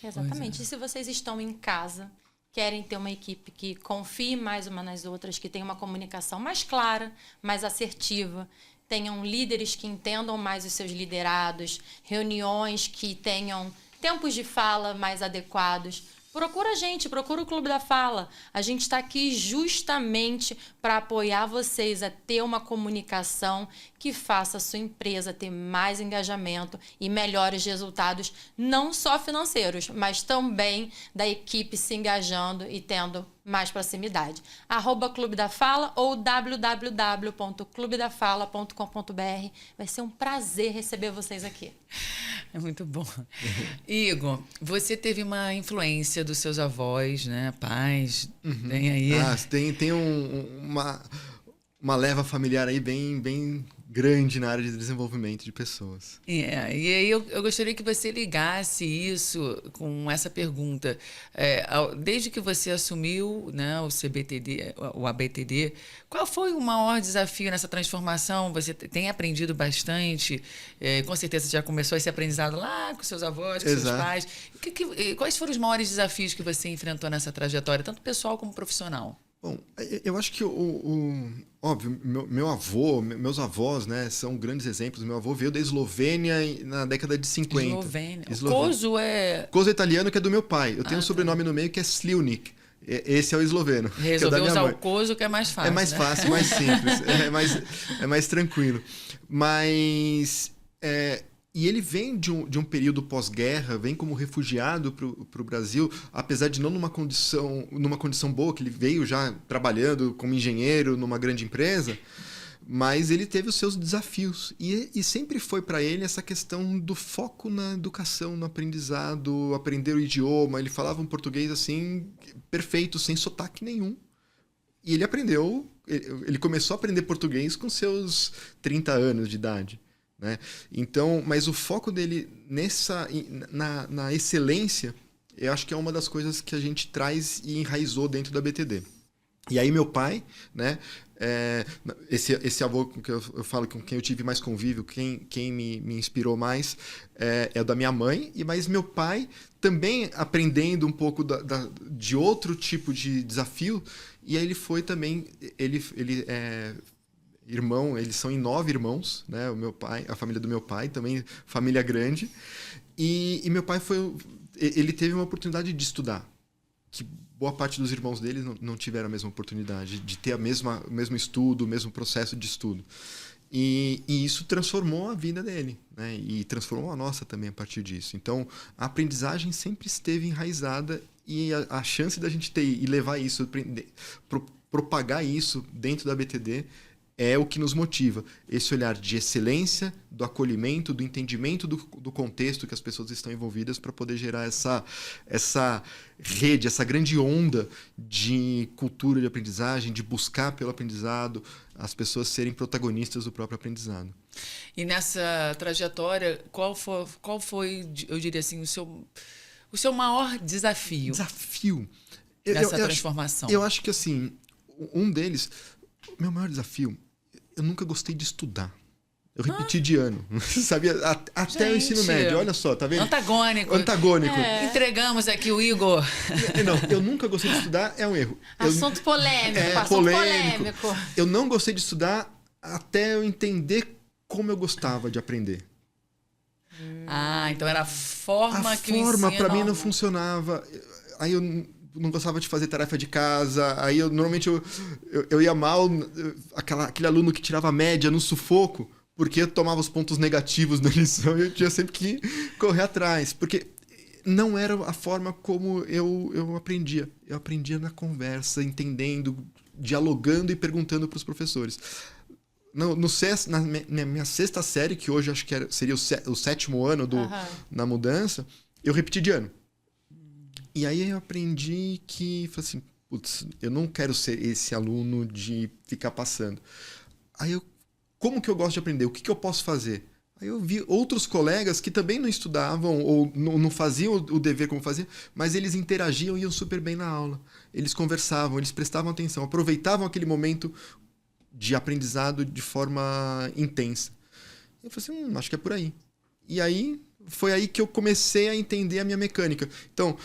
Exatamente. E se vocês estão em casa, querem ter uma equipe que confie mais uma nas outras, que tenha uma comunicação mais clara, mais assertiva, tenham líderes que entendam mais os seus liderados, reuniões que tenham tempos de fala mais adequados, procura a gente, procura o Clube da Fala. A gente está aqui justamente para apoiar vocês a ter uma comunicação que faça a sua empresa ter mais engajamento e melhores resultados, não só financeiros, mas também da equipe se engajando e tendo mais proximidade. @Clube da Fala ou www.clubedafala.com.br. Vai ser um prazer receber vocês aqui. É muito bom. Igor, você teve uma influência dos seus avós, né? Pais, tem aí... Tem uma leva familiar aí bem grande na área de desenvolvimento de pessoas. E aí eu gostaria que você ligasse isso com essa pergunta. Desde que você assumiu, né, o CBTD, o ABTD, qual foi o maior desafio nessa transformação? Você tem aprendido bastante, com certeza já começou esse aprendizado lá com seus avós, com seus pais. Quais foram os maiores desafios que você enfrentou nessa trajetória, tanto pessoal como profissional? Bom, eu acho que óbvio, meu avô, meus avós, né, são grandes exemplos. Meu avô veio da Eslovênia na década de 50. Eslovênia. Kozo é... Kozo é italiano, que é do meu pai. Eu tenho um sobrenome no meio que é Slivnik. Esse é o esloveno. Resolveu que é da usar minha mãe. O Kozo, que é mais fácil. É mais fácil, mais simples. É mais tranquilo. Mas... E ele vem de um período pós-guerra, vem como refugiado para o Brasil, apesar de não numa condição boa, que ele veio já trabalhando como engenheiro numa grande empresa, mas ele teve os seus desafios. E sempre foi para ele essa questão do foco na educação, no aprendizado, aprender o idioma. Ele falava um português assim, perfeito, sem sotaque nenhum. E ele aprendeu, ele começou a aprender português com seus 30 anos de idade. Né? Então, mas o foco dele na excelência, eu acho que é uma das coisas que a gente traz e enraizou dentro da BTD. E aí meu pai, né, esse avô que eu falo com quem eu tive mais convívio, quem me inspirou mais, é o da minha mãe, mas meu pai também aprendendo um pouco de outro tipo de desafio, e aí ele foi também, irmão, eles são em 9 irmãos, né? O meu pai, a família do meu pai, também família grande. E meu pai ele teve uma oportunidade de estudar, que boa parte dos irmãos dele não tiveram a mesma oportunidade de ter o mesmo estudo, o mesmo processo de estudo. E isso transformou a vida dele, né? E transformou a nossa também a partir disso. Então, a aprendizagem sempre esteve enraizada, e a chance da gente ter e levar isso, propagar isso dentro da BTD é o que nos motiva. Esse olhar de excelência, do acolhimento, do entendimento do contexto que as pessoas estão envolvidas, para poder gerar essa rede, essa grande onda de cultura de aprendizagem, de buscar pelo aprendizado, as pessoas serem protagonistas do próprio aprendizado. E nessa trajetória, qual foi, eu diria assim, o seu maior desafio? Nessa transformação. Eu acho que, assim, um deles, meu maior desafio, eu nunca gostei de estudar. Eu repeti de ano, sabia? Até o ensino médio, olha só, tá vendo? Antagônico. Entregamos aqui o Igor. Não, eu nunca gostei de estudar, é um erro. Assunto polêmico. Eu não gostei de estudar até eu entender como eu gostava de aprender. Então era a forma que o ensino... A forma, pra mim, não funcionava. Aí eu não gostava de fazer tarefa de casa, aí normalmente eu ia mal, aquele aluno que tirava média no sufoco, porque eu tomava os pontos negativos na lição e eu tinha sempre que correr atrás, porque não era a forma como eu aprendia. Eu aprendia na conversa, entendendo, dialogando e perguntando para os professores. Na minha 6ª série, que hoje acho que seria o 7º ano na mudança, eu repeti de ano. E aí eu aprendi que, falei assim, putz, eu não quero ser esse aluno de ficar passando. Aí como que eu gosto de aprender? O que eu posso fazer? Aí eu vi outros colegas que também não estudavam ou não faziam o dever como faziam, mas eles interagiam e iam super bem na aula. Eles conversavam, eles prestavam atenção, aproveitavam aquele momento de aprendizado de forma intensa. Eu falei assim, acho que é por aí. E aí... foi aí que eu comecei a entender a minha mecânica. Então,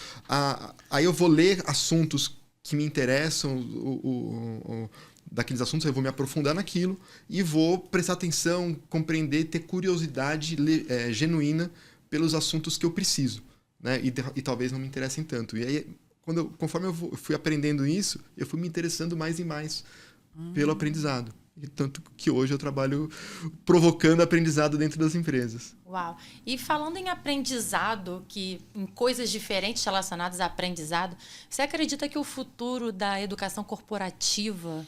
aí eu vou ler assuntos que me interessam, daqueles assuntos, eu vou me aprofundar naquilo e vou prestar atenção, compreender, ter curiosidade genuína pelos assuntos que eu preciso, né? E talvez não me interessem tanto. E aí, conforme eu fui aprendendo isso, eu fui me interessando mais e mais pelo aprendizado. E tanto que hoje eu trabalho provocando aprendizado dentro das empresas. Uau! E falando em aprendizado, em coisas diferentes relacionadas a aprendizado, você acredita que o futuro da educação corporativa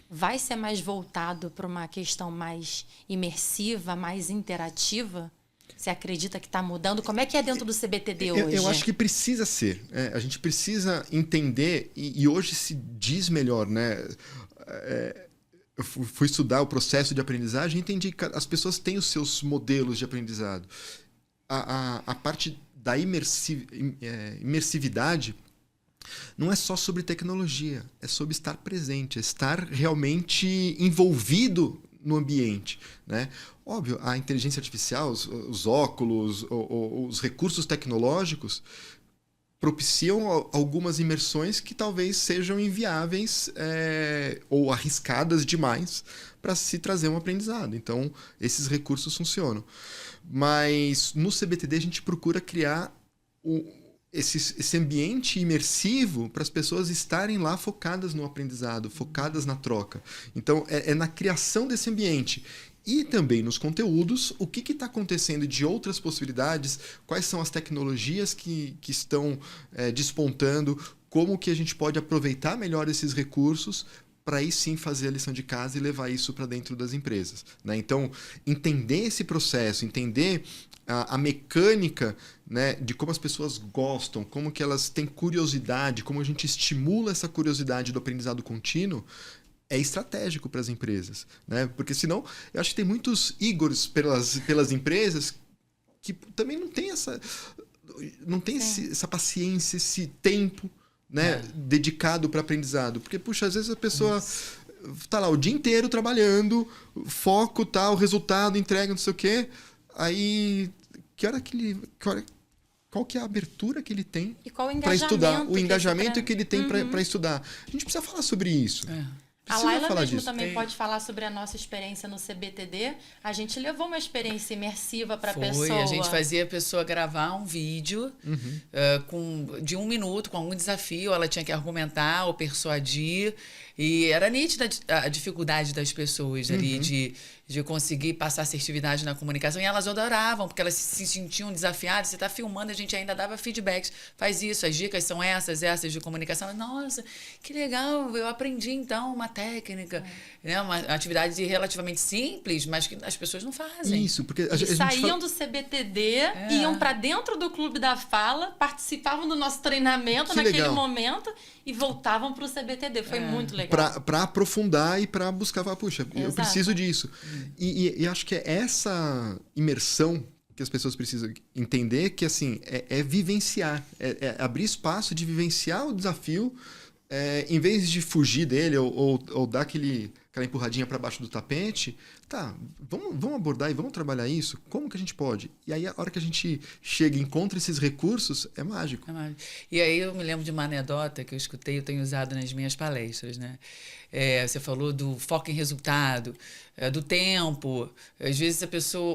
vai ser mais voltado para uma questão mais imersiva, mais interativa? Você acredita que está mudando? Como é que é dentro do CBTD hoje? Eu acho que precisa ser. A gente precisa entender, e hoje se diz melhor, né? eu fui estudar o processo de aprendizagem e entendi que as pessoas têm os seus modelos de aprendizado. A parte da imersividade não é só sobre tecnologia, é sobre estar presente, é estar realmente envolvido no ambiente, né? Óbvio, a inteligência artificial, os óculos, os recursos tecnológicos propiciam algumas imersões que talvez sejam inviáveis ou arriscadas demais para se trazer um aprendizado. Então, esses recursos funcionam. Mas no CBTD a gente procura criar esse ambiente imersivo para as pessoas estarem lá focadas no aprendizado, focadas na troca. Então, é na criação desse ambiente. E também nos conteúdos, o que está acontecendo de outras possibilidades, quais são as tecnologias que estão despontando, como que a gente pode aproveitar melhor esses recursos para aí sim fazer a lição de casa e levar isso para dentro das empresas, né? Então, entender esse processo, entender a mecânica, né, de como as pessoas gostam, como que elas têm curiosidade, como a gente estimula essa curiosidade do aprendizado contínuo, é estratégico para as empresas, né? Porque senão, eu acho que tem muitos Igors pelas empresas que também não tem essa paciência, esse tempo, né, dedicado para aprendizado. Porque, puxa, às vezes a pessoa está lá o dia inteiro trabalhando, foco, tal, resultado, entrega, não sei o quê. Aí, qual que é a abertura que ele tem para estudar? O engajamento que ele tem para estudar. A gente precisa falar sobre isso. A Laila mesmo também pode falar sobre a nossa experiência no CBTD. A gente levou uma experiência imersiva para a pessoa. A gente fazia a pessoa gravar um vídeo de 1 minuto, com algum desafio. Ela tinha que argumentar ou persuadir. E era nítida a dificuldade das pessoas ali de conseguir passar assertividade na comunicação. E elas adoravam, porque elas se sentiam desafiadas. Você está filmando, a gente ainda dava feedbacks. Faz isso, as dicas são essas de comunicação. Nossa, que legal, eu aprendi então uma técnica. Né? Uma atividade relativamente simples, mas que as pessoas não fazem. Isso, porque a gente saíam do CBTD, iam para dentro do Clube da Fala, participavam do nosso treinamento naquele momento e voltavam para o CBTD. Foi muito legal. Para aprofundar e para buscar, puxa, eu preciso disso. E acho que é essa imersão que as pessoas precisam entender, que assim, é vivenciar, é abrir espaço de vivenciar o desafio, em vez de fugir dele ou dar aquela empurradinha para baixo do tapete. Tá, vamos abordar e vamos trabalhar isso? Como que a gente pode? E aí, a hora que a gente chega e encontra esses recursos, é mágico. E aí eu me lembro de uma anedota que eu escutei, eu tenho usado nas minhas palestras, né? Você falou do foco em resultado, do tempo. Às vezes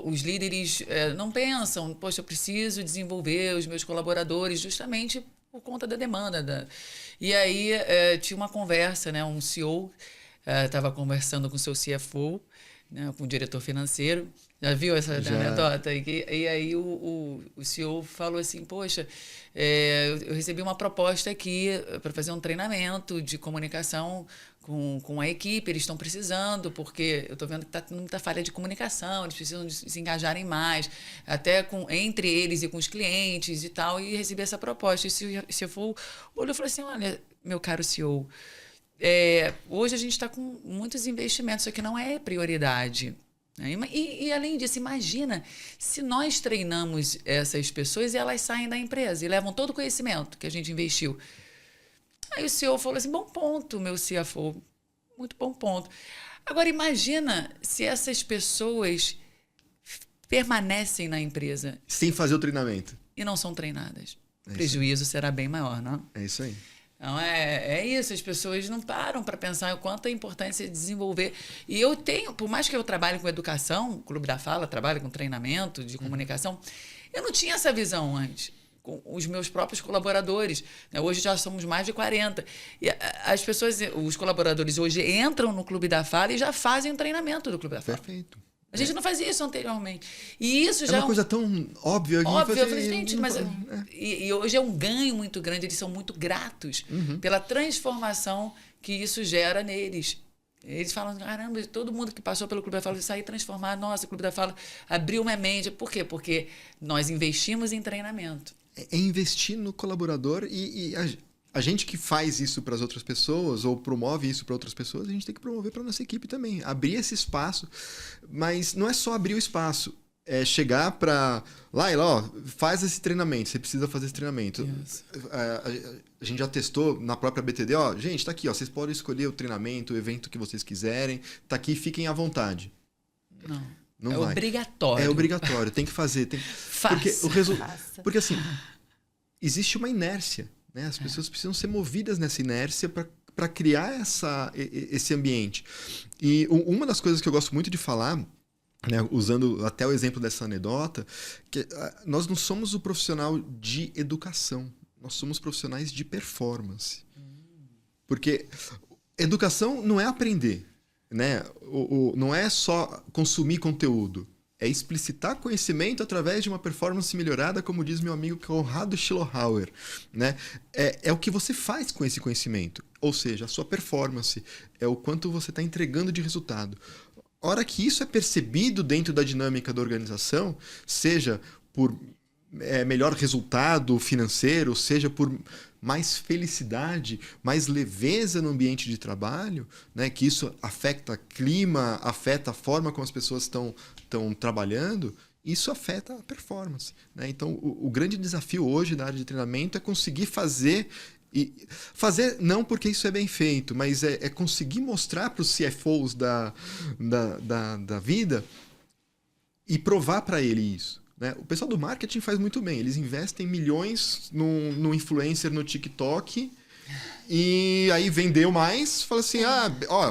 os líderes não pensam, poxa, eu preciso desenvolver os meus colaboradores justamente por conta da demanda. E aí tinha uma conversa, né? Um CEO estava conversando com o seu CFO, né, com o diretor financeiro. Já viu essa anedota? E aí o CEO falou assim, poxa, eu recebi uma proposta aqui para fazer um treinamento de comunicação com a equipe, eles estão precisando, porque eu estou vendo que está tendo muita falha de comunicação, eles precisam se engajarem mais, até entre eles e com os clientes e tal, e recebi essa proposta. E o CFO olhou e falou assim, olha, meu caro CEO, hoje a gente está com muitos investimentos, isso aqui não é prioridade. E além disso, imagina se nós treinamos essas pessoas e elas saem da empresa e levam todo o conhecimento que a gente investiu. Aí o CEO falou assim, bom ponto, meu CFO, muito bom ponto. Agora imagina se essas pessoas permanecem na empresa. Sem fazer o treinamento. E não são treinadas. O prejuízo será bem maior, não? É isso aí. Então, é isso, as pessoas não param para pensar o quanto é importante desenvolver. E eu tenho, por mais que eu trabalhe com educação, o Clube da Fala trabalha com treinamento de comunicação, eu não tinha essa visão antes, com os meus próprios colaboradores. Hoje já somos mais de 40. E as pessoas, os colaboradores hoje entram no Clube da Fala e já fazem o treinamento do Clube da Fala. Perfeito. A gente não fazia isso anteriormente. E isso já é uma coisa tão óbvia. Óbvio, eu falei, gente, mas... E hoje é um ganho muito grande, eles são muito gratos pela transformação que isso gera neles. Eles falam, caramba, todo mundo que passou pelo Clube da Fala saiu transformado. Nossa, o Clube da Fala abriu minha mente. Por quê? Porque nós investimos em treinamento. É investir no colaborador e a gente que faz isso para as outras pessoas ou promove isso para outras pessoas, a gente tem que promover para nossa equipe também. Abrir esse espaço, mas não é só abrir o espaço. É chegar para... Laila, ó, faz esse treinamento, você precisa fazer esse treinamento. Yes. A gente já testou na própria BTD, ó, gente, tá aqui, ó, vocês podem escolher o treinamento, o evento que vocês quiserem, tá aqui, fiquem à vontade. Não vai. Obrigatório. É obrigatório, tem que fazer. Faça. Porque assim, existe uma inércia, né? As pessoas precisam ser movidas nessa inércia para criar esse ambiente. E uma das coisas que eu gosto muito de falar, né, usando até o exemplo dessa anedota, que nós não somos o profissional de educação, nós somos profissionais de performance. Porque educação não é aprender, né? Não é só consumir conteúdo, é explicitar conhecimento através de uma performance melhorada, como diz meu amigo Conrado Schlohauer, né? É o que você faz com esse conhecimento, ou seja, a sua performance, é o quanto você está entregando de resultado. A hora que isso é percebido dentro da dinâmica da organização, seja por melhor resultado financeiro, seja por mais felicidade, mais leveza no ambiente de trabalho, né, que isso afeta clima, afeta a forma como as pessoas estão trabalhando, isso afeta a performance, né? Então, o grande desafio hoje da área de treinamento é conseguir fazer não porque isso é bem feito, mas é conseguir mostrar para os CFOs da vida e provar para ele isso, né? O pessoal do marketing faz muito bem, eles investem milhões no influencer no TikTok e aí vendeu mais, fala assim,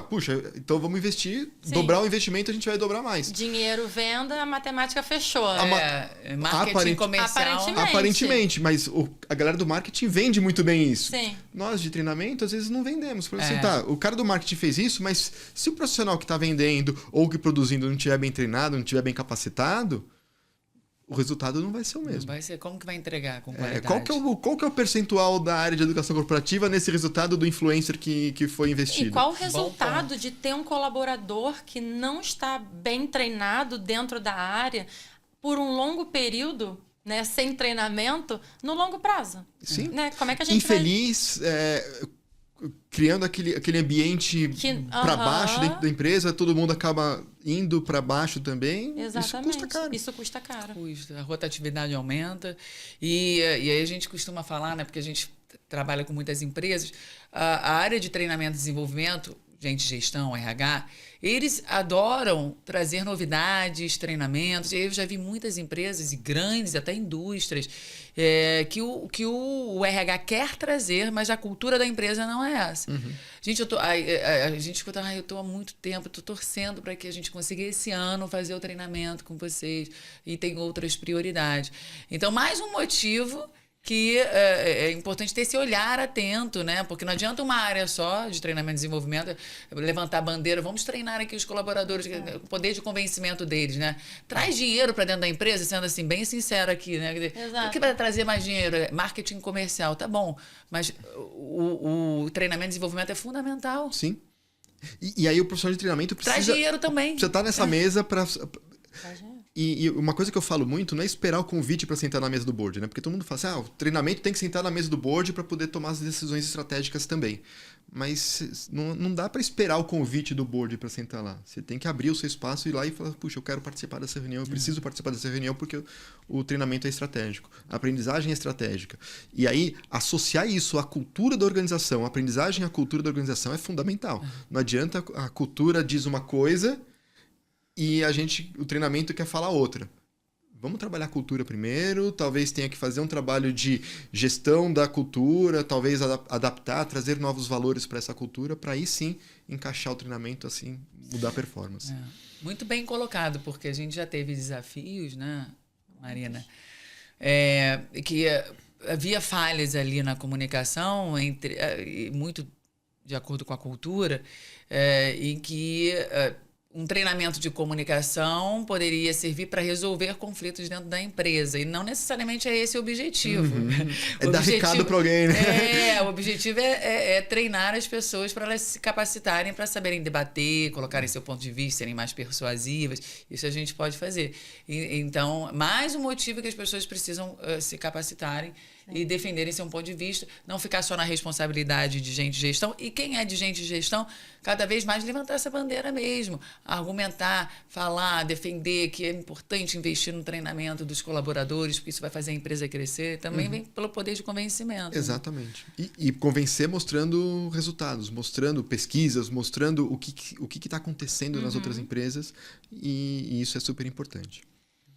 puxa, então vamos investir, dobrar o investimento, a gente vai dobrar mais. Dinheiro, venda, a matemática fechou. Marketing comercial. Aparentemente, mas a galera do marketing vende muito bem isso. Sim. Nós de treinamento, às vezes não vendemos. Fala assim, o cara do marketing fez isso, mas se o profissional que está vendendo ou que produzindo não estiver bem treinado, não estiver bem capacitado, o resultado não vai ser o mesmo. Não vai ser. Como que vai entregar com qualidade? Qual que é o percentual da área de educação corporativa nesse resultado do influencer que foi investido? E qual o resultado de ter um colaborador que não está bem treinado dentro da área por um longo período, né, sem treinamento, no longo prazo? Sim. Né? Como é que a gente infeliz, criando aquele ambiente para baixo dentro da empresa, todo mundo acaba indo para baixo também. Exatamente. Isso custa caro. A rotatividade aumenta. E aí a gente costuma falar, né, porque a gente trabalha com muitas empresas, a área de treinamento e desenvolvimento, gente de gestão, RH, eles adoram trazer novidades, treinamentos. Eu já vi muitas empresas, e grandes, até indústrias, que o RH quer trazer, mas a cultura da empresa não é essa. Uhum. Gente, a gente escuta, eu estou há muito tempo, estou torcendo para que a gente consiga esse ano fazer o treinamento com vocês, e tem outras prioridades. Então, mais um motivo que é importante ter esse olhar atento, né? Porque não adianta uma área só de treinamento e desenvolvimento levantar a bandeira, vamos treinar aqui os colaboradores, o poder de convencimento deles, né? Traz dinheiro para dentro da empresa, sendo assim, bem sincero aqui, né? Exato. O que vai trazer mais dinheiro? Marketing comercial, tá bom, mas o treinamento e desenvolvimento é fundamental. Sim. E aí o profissional de treinamento precisa... Traz dinheiro também. Você tá nessa mesa para... E uma coisa que eu falo muito não é esperar o convite para sentar na mesa do board, né? Porque todo mundo fala assim, o treinamento tem que sentar na mesa do board para poder tomar as decisões estratégicas também. Mas não dá para esperar o convite do board para sentar lá. Você tem que abrir o seu espaço e ir lá e falar, puxa, eu quero participar dessa reunião, eu preciso participar dessa reunião porque o treinamento é estratégico, a aprendizagem é estratégica. E aí, associar isso à cultura da organização, a aprendizagem à cultura da organização é fundamental. Não adianta a cultura diz uma coisa e o treinamento quer falar outra. Vamos trabalhar a cultura primeiro, talvez tenha que fazer um trabalho de gestão da cultura, talvez adaptar, trazer novos valores para essa cultura, para aí sim encaixar o treinamento, assim, mudar a performance. Muito bem colocado, porque a gente já teve desafios, né, Marina? Que havia falhas ali na comunicação, muito de acordo com a cultura, em que... um treinamento de comunicação poderia servir para resolver conflitos dentro da empresa. E não necessariamente é esse o objetivo. É dar recado para alguém, né? O objetivo é treinar as pessoas para elas se capacitarem para saberem debater, colocarem seu ponto de vista, serem mais persuasivas. Isso a gente pode fazer. Então, mais um motivo que as pessoas precisam se capacitarem e defenderem seu ponto de vista, não ficar só na responsabilidade de gente de gestão. E quem é de gente de gestão, cada vez mais levantar essa bandeira mesmo, argumentar, falar, defender que é importante investir no treinamento dos colaboradores, porque isso vai fazer a empresa crescer. Também vem pelo poder de convencimento. Exatamente. E convencer mostrando resultados, mostrando pesquisas, mostrando o que está acontecendo nas outras empresas, e isso é super importante.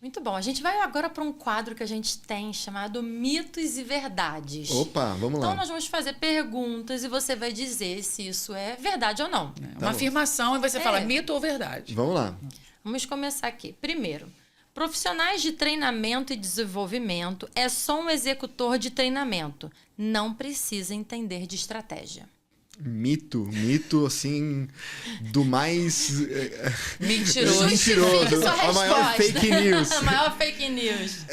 Muito bom. A gente vai agora para um quadro que a gente tem chamado Mitos e Verdades. Opa, vamos lá. Então, nós vamos fazer perguntas e você vai dizer se isso é verdade ou não. Uma afirmação e você fala mito ou verdade. Vamos lá. Vamos começar aqui. Primeiro, profissionais de treinamento e desenvolvimento é só um executor de treinamento. Não precisa entender de estratégia. Mito, assim, do mais mentiroso. A maior fake news. A maior fake news.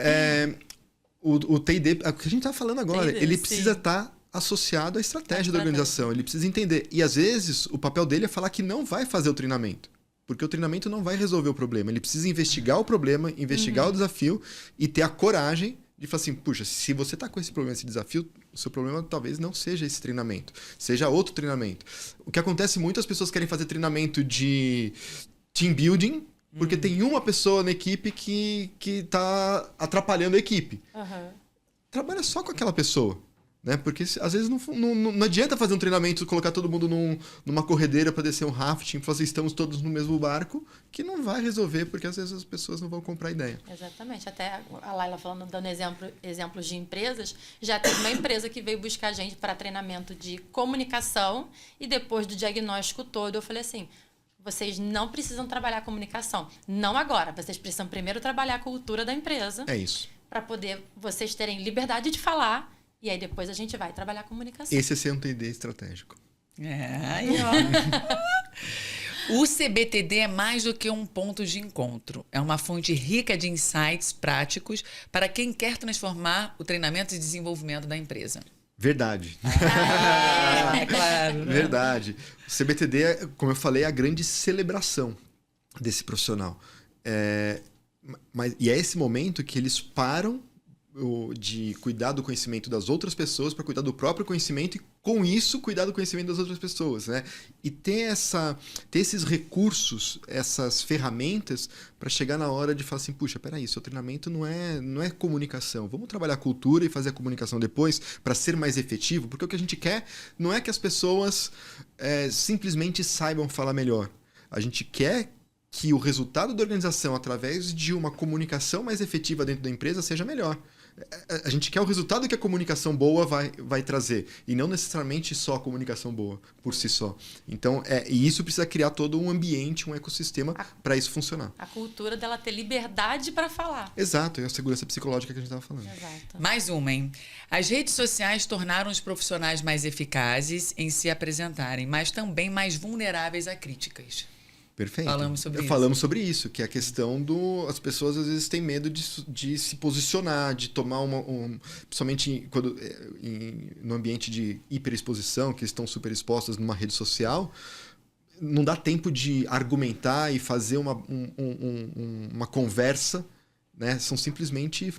O T&D, o que a gente está falando agora, T&D, ele precisa estar associado à estratégia da organização. Ele precisa entender. E, às vezes, o papel dele é falar que não vai fazer o treinamento. Porque o treinamento não vai resolver o problema. Ele precisa investigar o problema, investigar o desafio e ter a coragem de falar assim, puxa, se você está com esse problema, esse desafio, o seu problema talvez não seja esse treinamento, seja outro treinamento. O que acontece muito, as pessoas querem fazer treinamento de team building, porque tem uma pessoa na equipe que está atrapalhando a equipe. Trabalha só com aquela pessoa. Né? Porque às vezes não adianta fazer um treinamento, colocar todo mundo numa corredeira para descer um rafting, fazer estamos todos no mesmo barco, que não vai resolver, porque às vezes as pessoas não vão comprar ideia. Exatamente. Até a Laila falando, dando exemplos de empresas, já teve uma empresa que veio buscar a gente para treinamento de comunicação e depois do diagnóstico todo, eu falei assim, vocês não precisam trabalhar a comunicação. Não agora. Vocês precisam primeiro trabalhar a cultura da empresa. É isso. Para poder vocês terem liberdade de falar. E aí depois a gente vai trabalhar a comunicação. Esse é ser um T&D estratégico. Aí, ó. O CBTD é mais do que um ponto de encontro. É uma fonte rica de insights práticos para quem quer transformar o treinamento e desenvolvimento da empresa. Verdade. É claro. Né? Verdade. O CBTD, como eu falei, é a grande celebração desse profissional. E é esse momento que eles param de cuidar do conhecimento das outras pessoas para cuidar do próprio conhecimento e, com isso, cuidar do conhecimento das outras pessoas, né? E ter esses recursos, essas ferramentas para chegar na hora de falar assim, puxa, peraí, seu treinamento não é comunicação. Vamos trabalhar a cultura e fazer a comunicação depois para ser mais efetivo, porque o que a gente quer não é que as pessoas simplesmente saibam falar melhor. A gente quer que o resultado da organização, através de uma comunicação mais efetiva dentro da empresa, seja melhor. A gente quer o resultado que a comunicação boa vai trazer, e não necessariamente só a comunicação boa por si só. Então, e isso precisa criar todo um ambiente, um ecossistema para isso funcionar. A cultura dela ter liberdade para falar. Exato, é a segurança psicológica que a gente estava falando. Exato. Mais uma, hein? As redes sociais tornaram os profissionais mais eficazes em se apresentarem, mas também mais vulneráveis a críticas. Perfeito. Falamos sobre isso, que é a questão as pessoas às vezes têm medo de se posicionar, de tomar principalmente no ambiente de hiperexposição, que estão super expostas numa rede social, não dá tempo de argumentar e fazer uma conversa, né? São simplesmente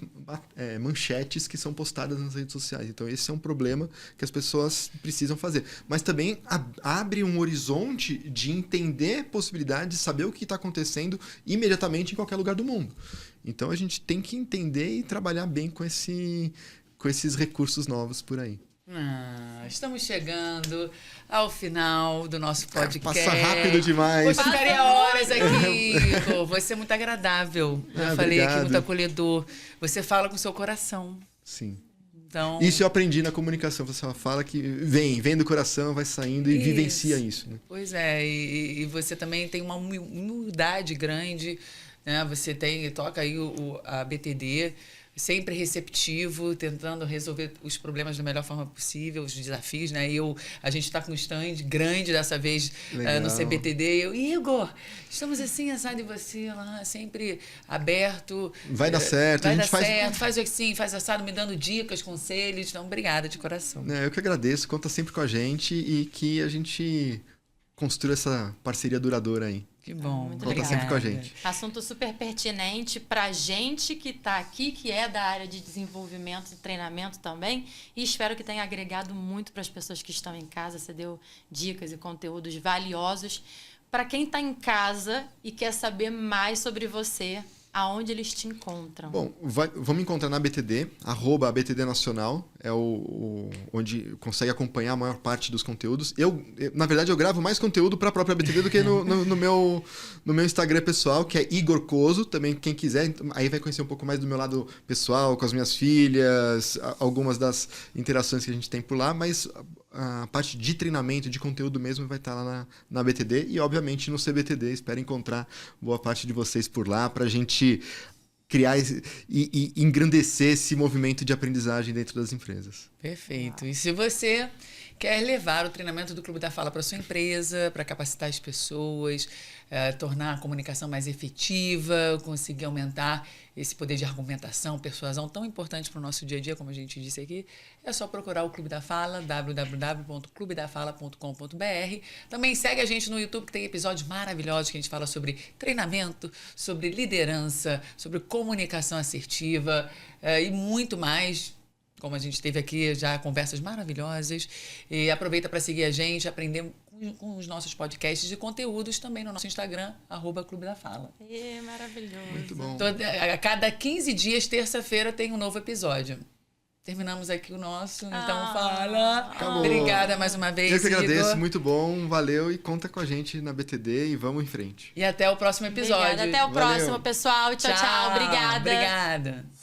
manchetes que são postadas nas redes sociais. Então, esse é um problema que as pessoas precisam fazer. Mas também abre um horizonte de entender possibilidades, saber o que está acontecendo imediatamente em qualquer lugar do mundo. Então, a gente tem que entender e trabalhar bem com esses recursos novos por aí. Estamos chegando ao final do nosso podcast. Passa rápido demais. Poxa, ficaria horas aqui, Igor. Você é muito agradável. Eu falei aqui, muito acolhedor. Você fala com o seu coração. Sim. Então... Isso eu aprendi na comunicação. Você fala que vem do coração, vai saindo e vivencia isso. Né? Pois é, e você também tem uma humildade grande, né? Você toca aí a BTD. sempre receptivo, tentando resolver os problemas da melhor forma possível, os desafios, né? A gente está com um stand grande dessa vez no CBTD. Igor, estamos assim, assado, e você lá, sempre aberto. Vai dar certo. Vai dar certo, faz assim, faz assado, me dando dicas, conselhos. Então, obrigada de coração. Eu que agradeço, conta sempre com a gente e que a gente construa essa parceria duradoura aí. Que bom. Muito Conta sempre com a gente. Assunto super pertinente pra gente que está aqui, que é da área de desenvolvimento e treinamento também. E espero que tenha agregado muito para as pessoas que estão em casa. Você deu dicas e conteúdos valiosos. Para quem está em casa e quer saber mais sobre você, aonde eles te encontram? Bom, vamos encontrar na BTD, @BTD Nacional, é onde consegue acompanhar a maior parte dos conteúdos. Na verdade, eu gravo mais conteúdo para a própria BTD do que no meu Instagram pessoal, que é Igor Coso. Também, quem quiser, aí vai conhecer um pouco mais do meu lado pessoal, com as minhas filhas, algumas das interações que a gente tem por lá, mas a parte de treinamento, de conteúdo mesmo, vai estar lá na BTD e, obviamente, no CBTD. Espero encontrar boa parte de vocês por lá para a gente criar e engrandecer esse movimento de aprendizagem dentro das empresas. Perfeito. E se você quer levar o treinamento do Clube da Fala para sua empresa, para capacitar as pessoas, tornar a comunicação mais efetiva, conseguir aumentar esse poder de argumentação, persuasão tão importante para o nosso dia a dia, como a gente disse aqui, é só procurar o Clube da Fala, www.clubedafala.com.br. Também segue a gente no YouTube, que tem episódios maravilhosos que a gente fala sobre treinamento, sobre liderança, sobre comunicação assertiva e muito mais. Como a gente teve aqui já conversas maravilhosas. E aproveita para seguir a gente, aprender com os nossos podcasts e conteúdos também no nosso Instagram, @Clube da Fala. Maravilhoso. Muito bom. A cada 15 dias, terça-feira, tem um novo episódio. Terminamos aqui o nosso, então fala. Acabou. Obrigada mais uma vez, Eu que agradeço, Igor. muito bom, valeu, e conta com a gente na BTD e vamos em frente. E até o próximo episódio. Obrigada. Até o próximo, pessoal. Tchau, tchau. Obrigada. Obrigada.